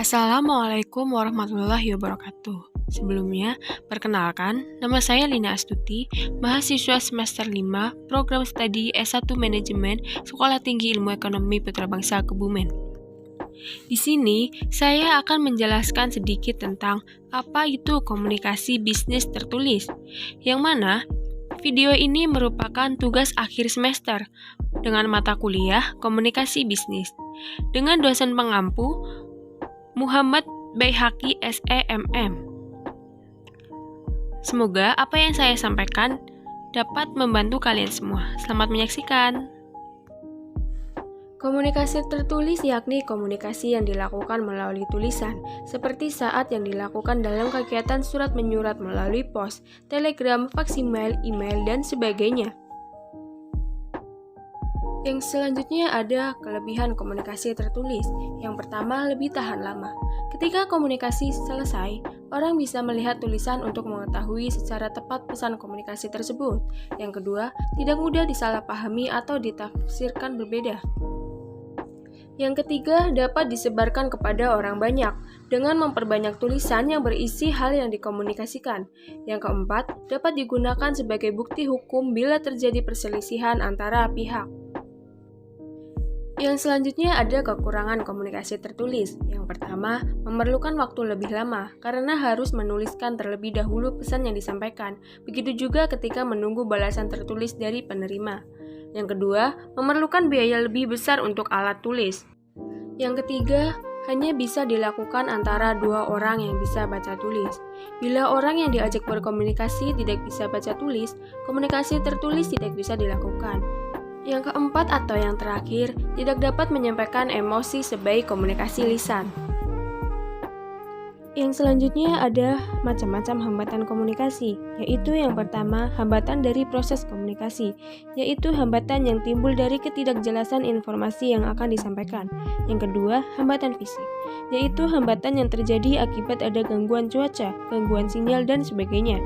Assalamualaikum warahmatullahi wabarakatuh. Sebelumnya, perkenalkan, nama saya Lina Astuti, mahasiswa semester 5, program studi S1 Manajemen, Sekolah Tinggi Ilmu Ekonomi Putrabangsa Kebumen. Di sini, saya akan menjelaskan sedikit tentang apa itu komunikasi bisnis tertulis, yang mana video ini merupakan tugas akhir semester dengan mata kuliah komunikasi bisnis, dengan dosen pengampu Muhammad Baihaqi SEMM. Semoga apa yang saya sampaikan dapat membantu kalian semua. Selamat menyaksikan. Komunikasi tertulis yakni komunikasi yang dilakukan melalui tulisan, seperti saat yang dilakukan dalam kegiatan surat menyurat melalui pos, telegram, faksimiles, email, dan sebagainya. Yang selanjutnya ada kelebihan komunikasi tertulis. Yang pertama, lebih tahan lama. Ketika komunikasi selesai, orang bisa melihat tulisan untuk mengetahui secara tepat pesan komunikasi tersebut. Yang kedua, tidak mudah disalahpahami atau ditafsirkan berbeda. Yang ketiga, dapat disebarkan kepada orang banyak dengan memperbanyak tulisan yang berisi hal yang dikomunikasikan. Yang keempat, dapat digunakan sebagai bukti hukum bila terjadi perselisihan antara pihak. Yang selanjutnya ada kekurangan komunikasi tertulis. Yang pertama, memerlukan waktu lebih lama karena harus menuliskan terlebih dahulu pesan yang disampaikan. Begitu juga ketika menunggu balasan tertulis dari penerima. Yang kedua, memerlukan biaya lebih besar untuk alat tulis. Yang ketiga, hanya bisa dilakukan antara dua orang yang bisa baca tulis. Bila orang yang diajak berkomunikasi tidak bisa baca tulis, komunikasi tertulis tidak bisa dilakukan. Yang keempat atau yang terakhir, tidak dapat menyampaikan emosi sebaik komunikasi lisan. Yang selanjutnya ada macam-macam hambatan komunikasi, yaitu yang pertama, hambatan dari proses komunikasi, yaitu hambatan yang timbul dari ketidakjelasan informasi yang akan disampaikan. Yang kedua, hambatan fisik, yaitu hambatan yang terjadi akibat ada gangguan cuaca, gangguan sinyal, dan sebagainya.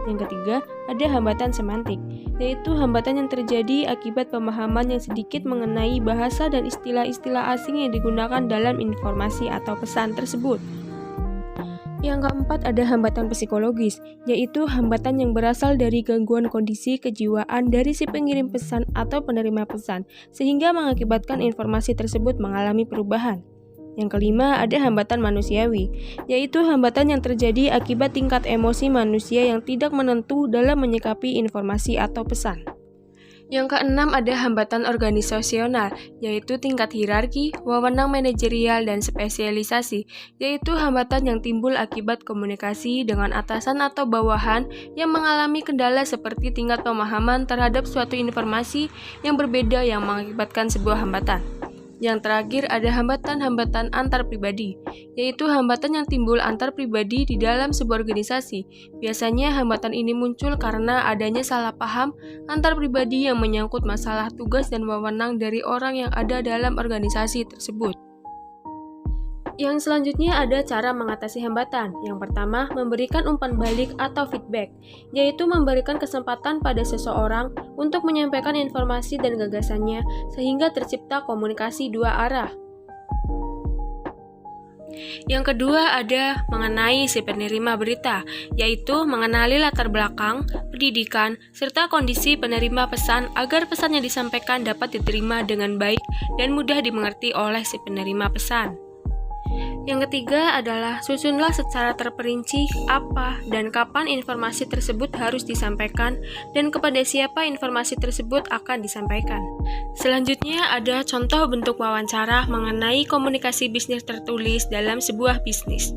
Yang ketiga, ada hambatan semantik, yaitu hambatan yang terjadi akibat pemahaman yang sedikit mengenai bahasa dan istilah-istilah asing yang digunakan dalam informasi atau pesan tersebut. Yang keempat ada hambatan psikologis, yaitu hambatan yang berasal dari gangguan kondisi kejiwaan dari si pengirim pesan atau penerima pesan, sehingga mengakibatkan informasi tersebut mengalami perubahan. Yang kelima ada hambatan manusiawi, yaitu hambatan yang terjadi akibat tingkat emosi manusia yang tidak menentu dalam menyikapi informasi atau pesan. Yang keenam ada hambatan organisasional, yaitu tingkat hierarki, wewenang manajerial, dan spesialisasi, yaitu hambatan yang timbul akibat komunikasi dengan atasan atau bawahan yang mengalami kendala seperti tingkat pemahaman terhadap suatu informasi yang berbeda yang mengakibatkan sebuah hambatan. Yang terakhir ada hambatan-hambatan antar pribadi, yaitu hambatan yang timbul antar pribadi di dalam sebuah organisasi. Biasanya hambatan ini muncul karena adanya salah paham antar pribadi yang menyangkut masalah tugas dan wewenang dari orang yang ada dalam organisasi tersebut. Yang selanjutnya ada cara mengatasi hambatan. Yang pertama, memberikan umpan balik atau feedback, yaitu memberikan kesempatan pada seseorang untuk menyampaikan informasi dan gagasannya sehingga tercipta komunikasi dua arah. Yang kedua ada mengenai si penerima berita, yaitu mengenali latar belakang, pendidikan, serta kondisi penerima pesan agar pesan yang disampaikan dapat diterima dengan baik dan mudah dimengerti oleh si penerima pesan. Yang ketiga adalah susunlah secara terperinci apa dan kapan informasi tersebut harus disampaikan dan kepada siapa informasi tersebut akan disampaikan. Selanjutnya ada contoh bentuk wawancara mengenai komunikasi bisnis tertulis dalam sebuah bisnis.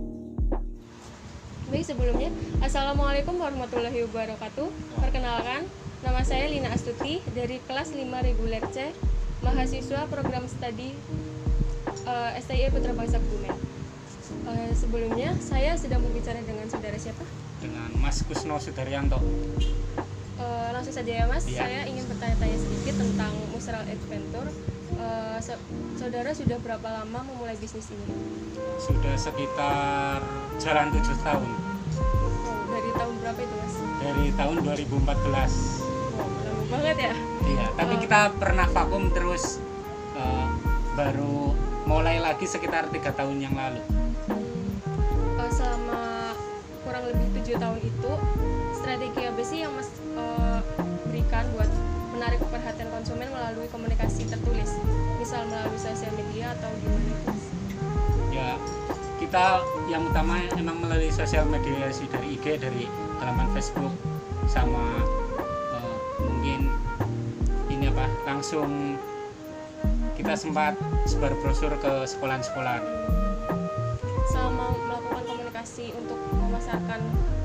Baik, sebelumnya, Assalamualaikum warahmatullahi wabarakatuh. Perkenalkan, nama saya Lina Astuti dari kelas 5 reguler C, mahasiswa program studi STI Putrabangsa Kebumen. Sebelumnya, saya sedang berbicara dengan saudara siapa? Dengan Mas Kusno Sudaryanto. Langsung saja ya Mas, Ya. Saya ingin bertanya-tanya sedikit tentang Musral Adventure. Saudara sudah berapa lama memulai bisnis ini? Sudah sekitar jalan 7 tahun. Dari tahun berapa itu Mas? Dari tahun 2014. Lama banget ya? Iya, tapi kita pernah vakum terus baru mulai lagi sekitar 3 tahun yang lalu. Selama kurang lebih 7 tahun itu, strategi apa sih yang Mas berikan buat menarik perhatian konsumen melalui komunikasi tertulis, misal melalui sosial media atau gimana? Ya, kita yang utama emang melalui sosial media sih, dari IG, dari halaman Facebook, sama mungkin ini apa, langsung kita sempat sebar brosur ke sekolah-sekolah. Selama melakukan komunikasi untuk memasarkan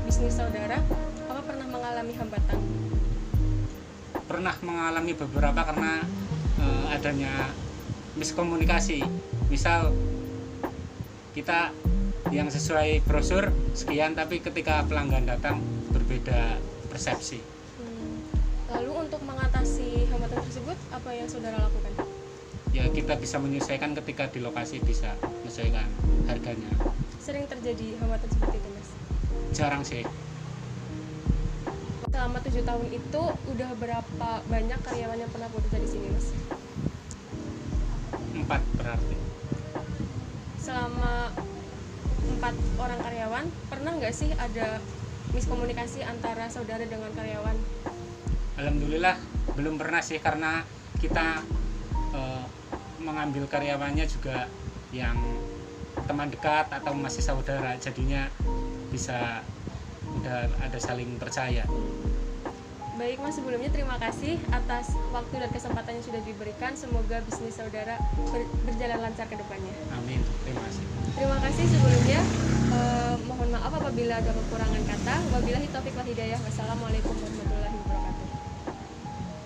bisnis saudara, apa pernah mengalami hambatan? Pernah mengalami beberapa karena adanya miskomunikasi. Misal kita yang sesuai brosur sekian, tapi ketika pelanggan datang berbeda persepsi. Lalu untuk mengatasi hambatan tersebut, apa yang saudara lakukan? Ya, kita bisa menyesuaikan ketika di lokasi, bisa menyesuaikan harganya. Sering terjadi hambatan seperti itu, Mas? Jarang sih. Selama 7 tahun itu udah berapa banyak karyawan yang pernah bekerja di sini, Mas? 4 berarti. Selama 4 orang karyawan, pernah nggak sih ada miskomunikasi antara saudara dengan karyawan? Alhamdulillah belum pernah sih, karena kita mengambil karyawannya juga yang teman dekat atau masih saudara, jadinya bisa udah ada saling percaya. Baik Mas, sebelumnya terima kasih atas waktu dan kesempatan yang sudah diberikan. Semoga bisnis saudara berjalan lancar ke depannya. Amin, terima kasih. Terima kasih sebelumnya. Mohon maaf apabila ada kekurangan kata. Wabillahi taufiq wal hidayah. Wassalamualaikum warahmatullahi wabarakatuh.